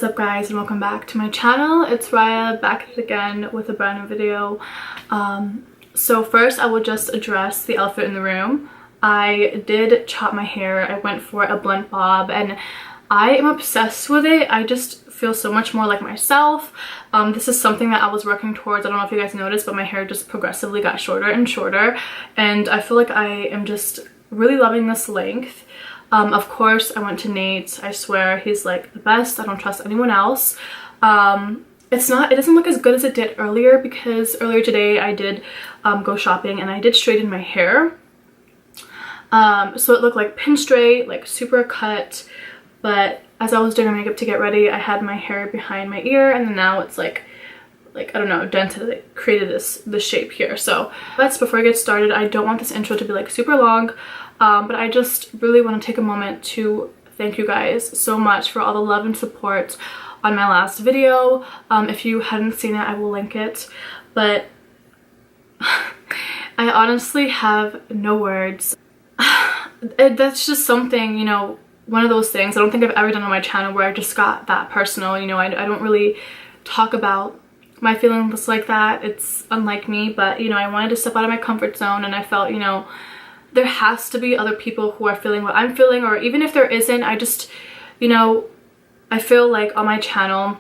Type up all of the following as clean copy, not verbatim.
What's up guys, and welcome back to my channel. It's Raya back at it again with a brand new video. So first I will just address the elephant in the room. I did chop my hair. I went for a blend bob and I am obsessed with it. I just feel so much more like myself. This is something that I was working towards. I don't know if you guys noticed, but my hair just progressively got shorter and shorter, and I feel like I am just really loving this length. Of course, I went to Nate's. I swear he's like the best. I don't trust anyone else. It doesn't look as good as it did earlier, because earlier today I did go shopping and I did straighten my hair. So it looked like pin straight, like super cut, but as I was doing my makeup to get ready, I had my hair behind my ear, and then now it's like I don't know, dented, it created this shape here. So before I get started, I don't want this intro to be like super long, but I just really want to take a moment to thank you guys so much for all the love and support on my last video. If you hadn't seen it, I will link it, but I honestly have no words. That's just something, you know, one of those things I don't think I've ever done on my channel where I just got that personal. You know, I don't really talk about my feelings like that. It's unlike me, but you know, I wanted to step out of my comfort zone, and I felt, you know, there has to be other people who are feeling what I'm feeling, or even if there isn't, I just, you know, I feel like on my channel,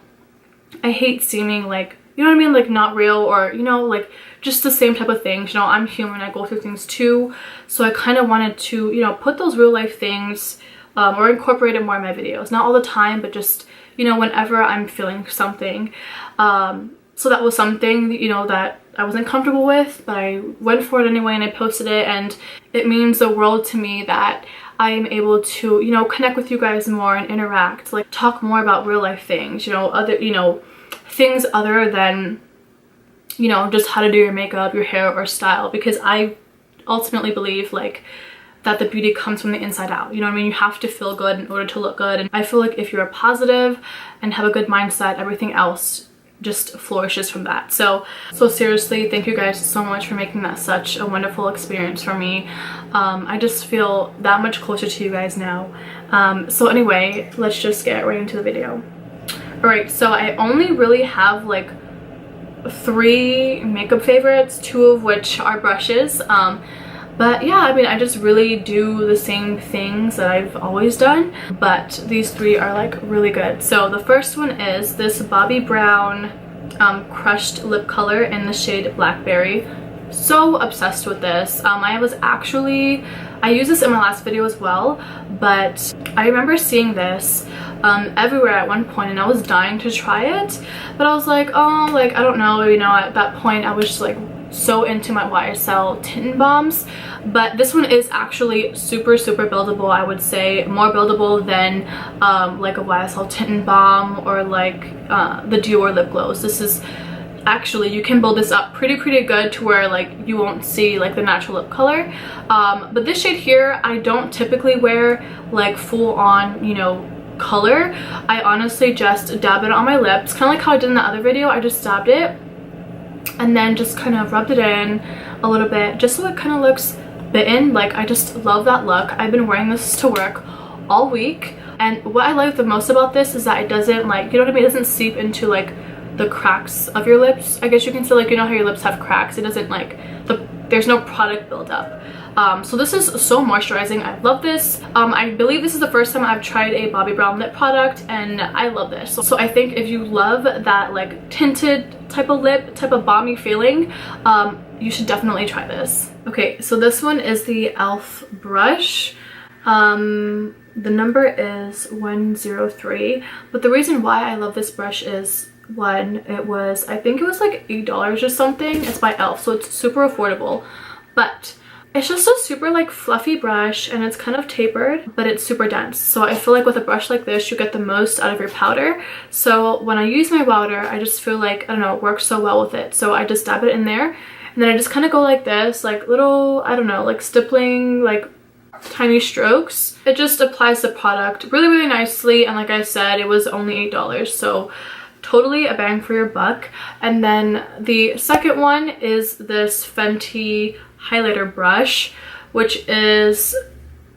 I hate seeming like, you know what I mean, like not real, or you know, like just the same type of things. You know, I'm human, I go through things too, so I kind of wanted to, you know, put those real life things or incorporate it more in my videos. Not all the time, but just, you know, whenever I'm feeling something. So that was something, you know, that I wasn't comfortable with, but I went for it anyway and I posted it, and it means the world to me that I am able to, you know, connect with you guys more and interact, like talk more about real life things, you know, other, you know, things other than, you know, just how to do your makeup, your hair, or style, because I ultimately believe like that the beauty comes from the inside out. You know what I mean? You have to feel good in order to look good, and I feel like if you're positive and have a good mindset, everything else just flourishes from that. So seriously, thank you guys so much for making that such a wonderful experience for me. I just feel that much closer to you guys now. So anyway, let's just get right into the video. Alright, so I only really have like 3 makeup favorites, 2 of which are brushes. But yeah, I mean, I just really do the same things that I've always done, but these 3 are like really good. So the first one is this Bobbi Brown crushed lip color in the shade Blackberry. So obsessed with this. I used this in my last video as well, but I remember seeing this everywhere at one point, and I was dying to try it, but I was like, oh, like I don't know, you know, at that point I was just like so into my YSL tint bombs. But this one is actually super buildable. I would say more buildable than like a YSL tint bomb or like the Dior lip glows. This is actually, you can build this up pretty good to where like you won't see like the natural lip color. But this shade here, I don't typically wear like full on, you know, color. I honestly just dab it on my lips, kind of like how I did in the other video. I just dabbed it and then just kind of rubbed it in a little bit, just so it kind of looks bitten. Like, I just love that look. I've been wearing this to work all week, and what I like the most about this is that it doesn't, like, you know what I mean, it doesn't seep into like the cracks of your lips, I guess you can say. Like, you know how your lips have cracks, it doesn't, like, there's no product buildup. So this is so moisturizing. I love this. I believe this is the first time I've tried a Bobbi Brown lip product, and I love this. So I think if you love that like tinted type of lip, type of balmy feeling, you should definitely try this. Okay, so this one is the e.l.f. brush. The number is 103, but the reason why I love this brush is, one, I think it was like $8 or something. It's by e.l.f., so it's super affordable, but it's just a super like fluffy brush, and it's kind of tapered, but it's super dense. So I feel like with a brush like this, you get the most out of your powder. So when I use my powder, I just feel like, I don't know, it works so well with it. So I just dab it in there, and then I just kind of go like this, like little, I don't know, like stippling, like tiny strokes. It just applies the product really nicely, and like I said, it was only $8, so totally a bang for your buck. And then the second one is this Fenty highlighter brush, which is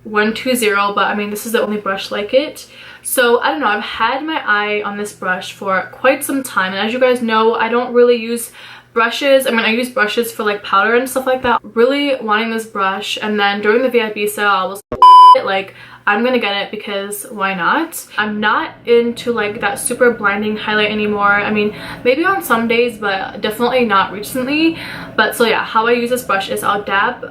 120, but I mean, this is the only brush like it. So I don't know, I've had my eye on this brush for quite some time, and as you guys know, I don't really use brushes. I mean, I use brushes for like powder and stuff like that. Really wanting this brush, and then during the VIP sale I was like, I'm gonna get it because why not? I'm not into like that super blinding highlight anymore. I mean, maybe on some days, but definitely not recently. But so yeah, how I use this brush is I'll dab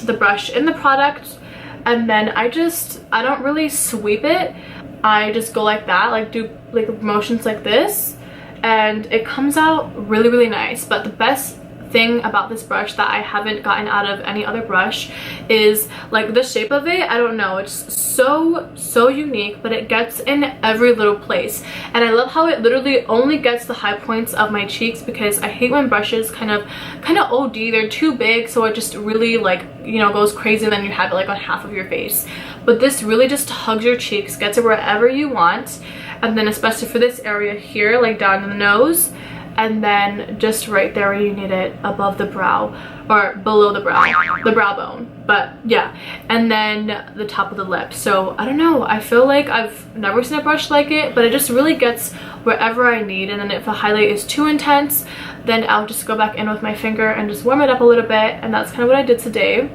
the brush in the product, and then I don't really sweep it. I just go like that, like do like motions like this, and it comes out really, really nice. But the best thing about this brush that I haven't gotten out of any other brush is like the shape of it. I don't know, it's so unique, but it gets in every little place, and I love how it literally only gets the high points of my cheeks, because I hate when brushes kind of OD, they're too big, so it just really like, you know, goes crazy, and then you have it like on half of your face. But this really just hugs your cheeks, gets it wherever you want, and then especially for this area here, like down the nose, and then just right there where you need it, above the brow, or below the brow bone, but yeah, and then the top of the lip. So I don't know, I feel like I've never seen a brush like it, but it just really gets wherever I need. And then if a highlight is too intense, then I'll just go back in with my finger and just warm it up a little bit, and that's kind of what I did today.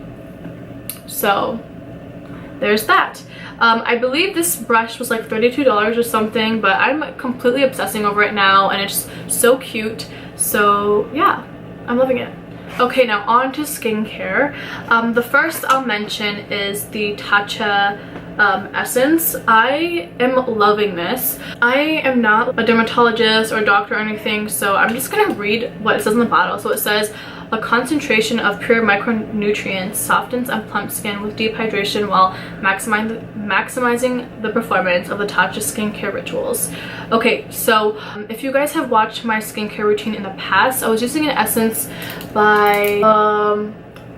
So there's that. I believe this brush was like $32 or something, but I'm completely obsessing over it now, and it's so cute. So yeah, I'm loving it. Okay, now on to skincare. The first I'll mention is the Tatcha essence. I am loving this. I am not a dermatologist or doctor or anything, so I'm just gonna read what it says on the bottle. So it says, a concentration of pure micronutrients softens and plumps skin with deep hydration while maximizing the performance of the Tatcha skincare rituals. Okay, so if you guys have watched my skincare routine in the past, I was using an essence by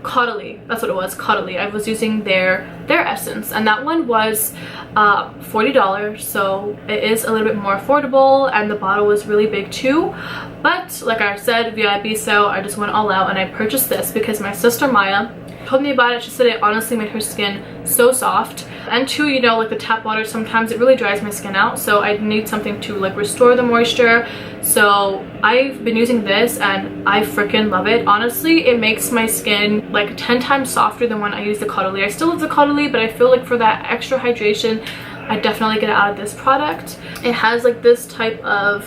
Caudalie. That's what it was, Caudalie. I was using their essence, and that one was $40, so it is a little bit more affordable, and the bottle was really big too. But like I said, VIP sale, I just went all out and I purchased this because my sister Maya told me about it. She said it honestly made her skin so soft, and too, you know, like the tap water, sometimes it really dries my skin out, so I need something to like restore the moisture. So I've been using this and I freaking love it. Honestly, it makes my skin like 10 times softer than when I use the Caudalie. I still love the Caudalie, but I feel like for that extra hydration, I definitely get it out of this product. It has like this type of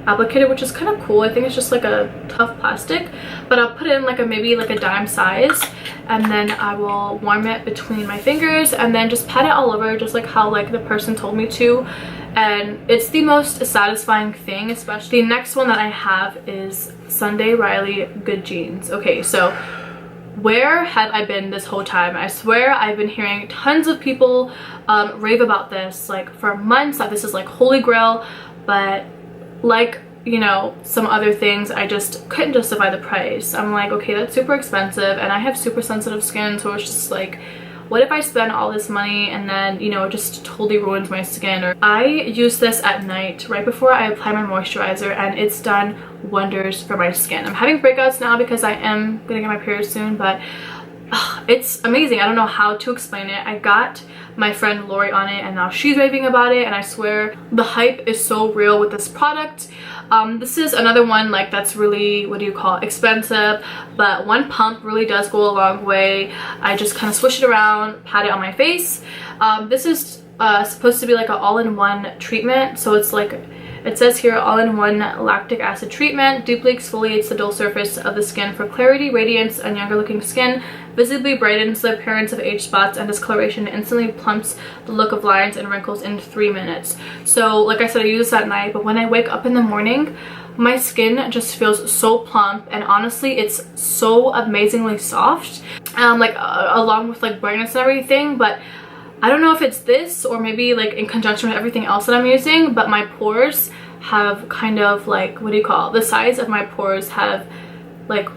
applicator, which is kind of cool. I think it's just like a tough plastic, but I'll put in like maybe a dime size, and then I will warm it between my fingers and then just pat it all over, just like how like the person told me to. And it's the most satisfying thing. Especially the next one that I have is Sunday Riley Good Genes. Okay, so where have I been this whole time? I swear I've been hearing tons of people rave about this like for months, that this is like holy grail, but like, you know, some other things, I just couldn't justify the price. I'm like, okay, that's super expensive, and I have super sensitive skin, so it's just like, what if I spend all this money and then, you know, it just totally ruins my skin? Or I use this at night right before I apply my moisturizer, and it's done wonders for my skin. I'm having breakouts now because I am gonna get my period soon, but it's amazing. I don't know how to explain it. I got my friend Lori on it, and now she's raving about it, and I swear the hype is so real with this product. This is another one like that's really, what do you call it, expensive, but one pump really does go a long way. I just kind of swish it around, pat it on my face. This is supposed to be like an all-in-one treatment, so it's like, it says here, all-in-one lactic acid treatment, deeply exfoliates the dull surface of the skin for clarity, radiance, and younger looking skin, visibly brightens the appearance of age spots and discoloration, instantly plumps the look of lines and wrinkles in 3 minutes. So like I said, I use this at night, but when I wake up in the morning, my skin just feels so plump, and honestly it's so amazingly soft, like along with like brightness and everything. But I don't know if it's this or maybe like in conjunction with everything else that I'm using, but my pores have kind of like, what do you call it? The size of my pores have like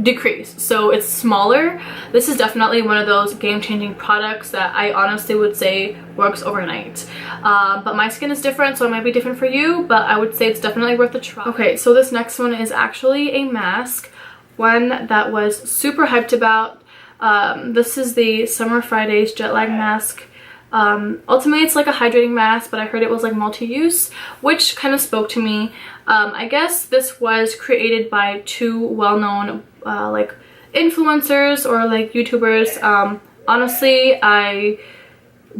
decreased, so it's smaller. This is definitely one of those game-changing products that I honestly would say works overnight. But my skin is different, so it might be different for you, but I would say it's definitely worth a try. Okay, so this next one is actually a mask, one that was super hyped about This is the Summer Fridays Jet Lag Mask. Ultimately it's like a hydrating mask, but I heard it was like multi-use, which kind of spoke to me. I guess this was created by two well-known like influencers or like YouTubers. Honestly, I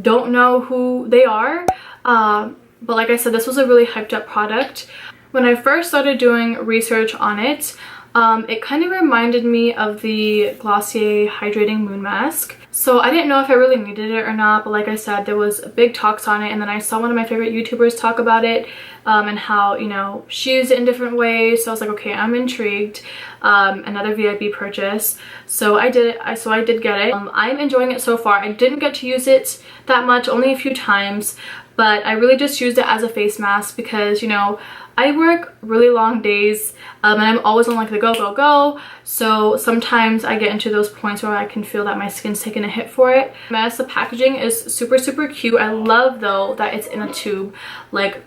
don't know who they are, but like I said, this was a really hyped up product. When I first started doing research on it, it kind of reminded me of the Glossier Hydrating Moon Mask. So I didn't know if I really needed it or not, but like I said, there was big talks on it, and then I saw one of my favorite YouTubers talk about it, and how, you know, she used it in different ways. So I was like, okay, I'm intrigued. Another VIB purchase. So I did it. So I did get it. I'm enjoying it so far. I didn't get to use it that much, only a few times, but I really just used it as a face mask because, you know, I work really long days, and I'm always on like the go. So sometimes I get into those points where I can feel that my skin's taking a hit for it. Yes, the packaging is super cute. I love though that it's in a tube. Like,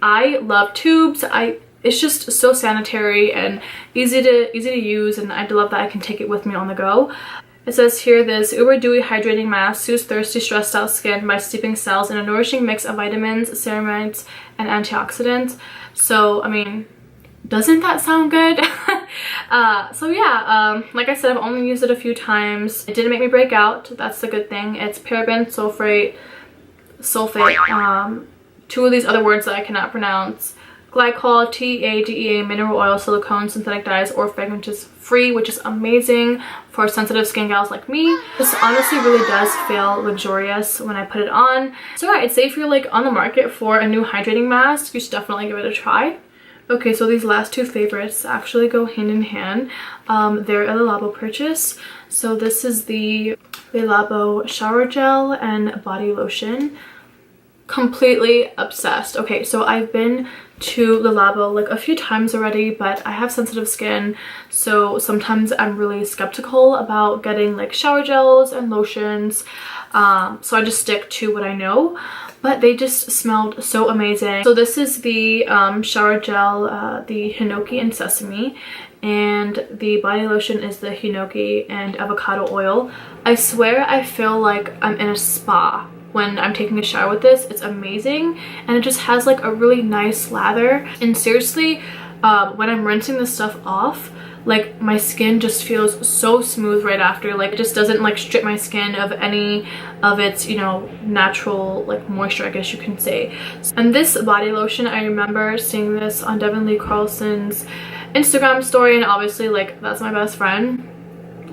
I love tubes. It's just so sanitary and easy to use, and I love that I can take it with me on the go. It says here, this uber dewy hydrating mask soothes thirsty, stressed out skin by steeping cells in a nourishing mix of vitamins, ceramides, and antioxidants. So, I mean, doesn't that sound good? So yeah, like I said, I've only used it a few times. It didn't make me break out. That's the good thing. It's paraben, sulfate, two of these other words that I cannot pronounce. Glycol, TADEA, mineral oil, silicone, synthetic dyes, or fragrances free, which is amazing for sensitive skin gals like me. This honestly really does feel luxurious when I put it on. So yeah, I'd say if you're like on the market for a new hydrating mask, you should definitely give it a try. Okay, so these last two favorites actually go hand in hand. They're a Labo purchase. So this is the Labo shower gel and body lotion. Completely obsessed. Okay, so I've been to the Labo like a few times already, but I have sensitive skin, so sometimes I'm really skeptical about getting like shower gels and lotions, so I just stick to what I know, but they just smelled so amazing. So this is the shower gel, the hinoki and sesame, and the body lotion is the hinoki and avocado oil. I swear I feel like I'm in a spa when I'm taking a shower with this. It's amazing, and it just has like a really nice lather, and seriously, when I'm rinsing this stuff off, like my skin just feels so smooth right after. Like, it just doesn't like strip my skin of any of its, you know, natural like moisture, I guess you can say. And this body lotion, I remember seeing this on Devin Lee Carlson's Instagram story, and obviously like that's my best friend.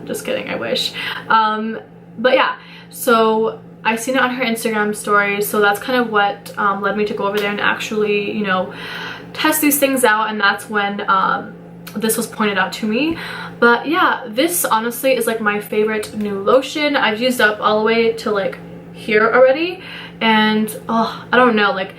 Just kidding, I wish. But yeah, so I seen it on her Instagram story, so that's kind of what led me to go over there and actually, you know, test these things out, and that's when this was pointed out to me. But yeah, this honestly is like my favorite new lotion. I've used up all the way to like here already, and oh, I don't know, like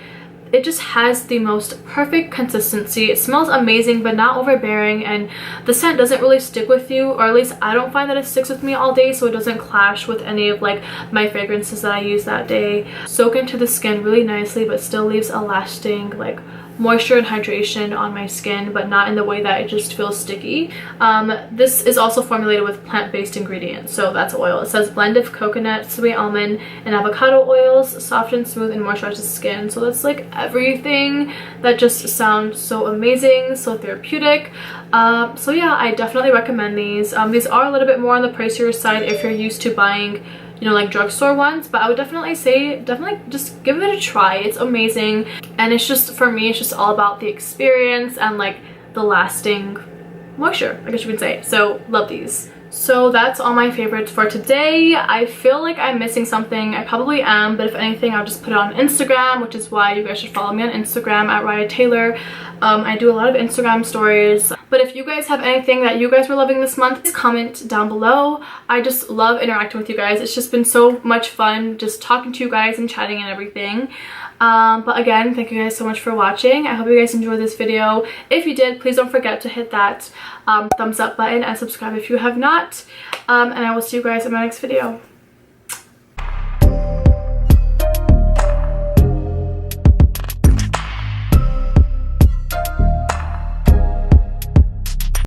it just has the most perfect consistency. It smells amazing but not overbearing, and the scent doesn't really stick with you, or at least I don't find that it sticks with me all day, so it doesn't clash with any of like my fragrances that I use that day. Soak into the skin really nicely, but still leaves a lasting like moisture and hydration on my skin, but not in the way that it just feels sticky. This is also formulated with plant-based ingredients, so that's oil. It says blend of coconut, sweet almond, and avocado oils, soften, smooth, and moisturize the skin. So that's like everything that just sounds so amazing, so therapeutic. So yeah, I definitely recommend these. These are a little bit more on the pricier side if you're used to buying, you know, like drugstore ones, but I would definitely say just give it a try. It's amazing, and it's just, for me, it's just all about the experience and like the lasting moisture, I guess you would say. So love these. So that's all my favorites for today. I feel like I'm missing something. I probably am, but if anything, I'll just put it on Instagram, which is why you guys should follow me on Instagram at Raya Taylor. I do a lot of Instagram stories. But if you guys have anything that you guys were loving this month, please comment down below. I just love interacting with you guys. It's just been so much fun just talking to you guys and chatting and everything. But again, thank you guys so much for watching. I hope you guys enjoyed this video. If you did, please don't forget to hit that thumbs up button and subscribe if you have not. And I will see you guys in my next video.